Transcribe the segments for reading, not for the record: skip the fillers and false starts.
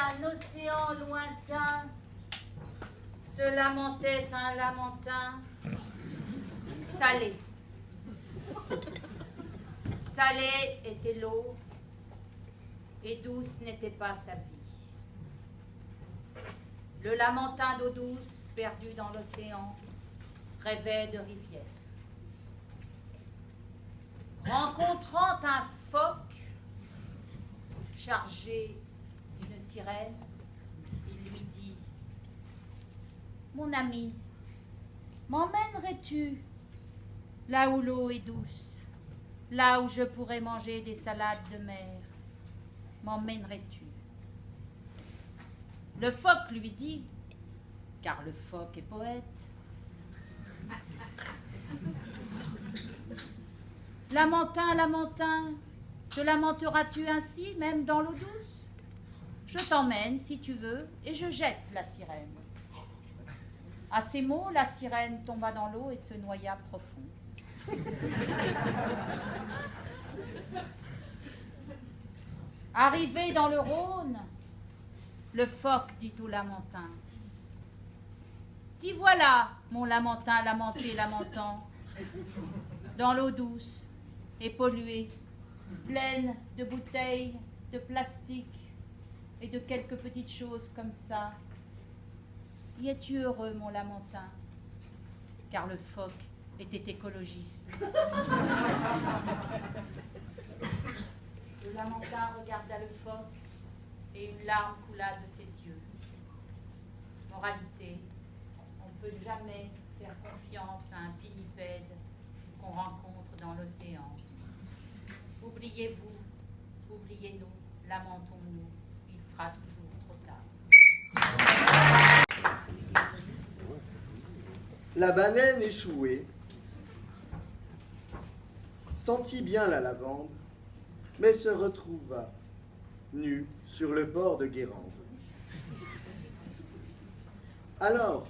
d'un océan lointain se lamentait un lamentin salé. Salée était l'eau et douce n'était pas sa vie. Le lamentin d'eau douce, perdu dans l'océan, rêvait de rivière. Rencontrant un phoque chargé d'une sirène, il lui dit : « Mon ami, m'emmènerais-tu là où l'eau est douce, là où je pourrais manger des salades de mer? M'emmènerais-tu » Le phoque lui dit, car le phoque est poète : « Lamentin, lamentin, te lamenteras-tu ainsi, même dans l'eau douce ? Je t'emmène, si tu veux, et je jette la sirène. » À ces mots, la sirène tomba dans l'eau et se noya profond. Arrivé dans le Rhône, le phoque dit au lamentin : « T'y voilà, mon lamentin, lamenté, lamentant, dans l'eau douce et polluée, pleine de bouteilles, de plastique et de quelques petites choses comme ça. Y es-tu heureux, mon lamentin ? » Car le phoque était écologiste. Le lamentin regarda le phoque et une larme coula de ses yeux. Moralité, on ne peut jamais faire confiance à un pinnipède qu'on rencontre dans l'océan. Oubliez-vous, oubliez-nous, lamentons-nous, il sera toujours trop tard. La baleine échouée sentit bien la lavande, mais se retrouva nue sur le port de Guérande. Alors,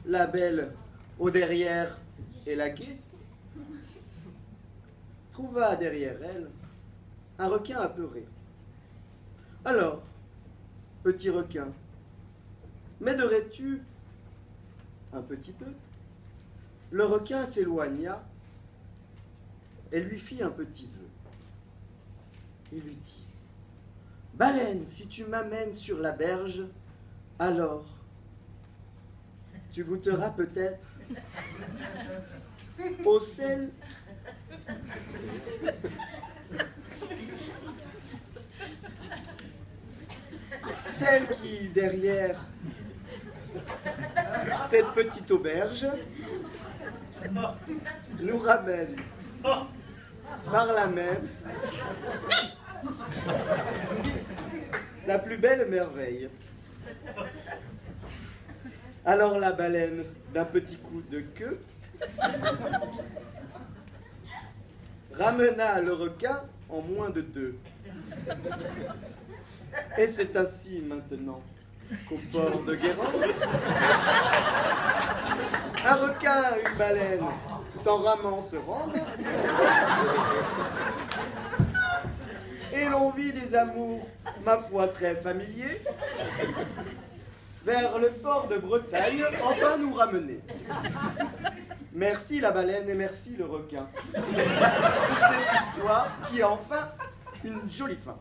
la belle au derrière élaquée trouva derrière elle un requin apeuré. Alors, petit requin, m'aiderais-tu un petit peu ? Le requin s'éloigna et lui fit un petit vœu. Il lui dit : « Baleine, si tu m'amènes sur la berge, alors tu goûteras peut-être au sel celle qui, derrière cette petite auberge, nous ramène par la même la plus belle merveille. » Alors la baleine, d'un petit coup de queue, ramena le requin en moins de 2. Et c'est ainsi maintenant qu'au port de Guérande, un requin et une baleine, tout en ramant, se rendent, et l'on vit des amours, ma foi, très familiers, vers le port de Bretagne, enfin nous ramener. Merci la baleine et merci le requin pour cette histoire qui a enfin une jolie fin.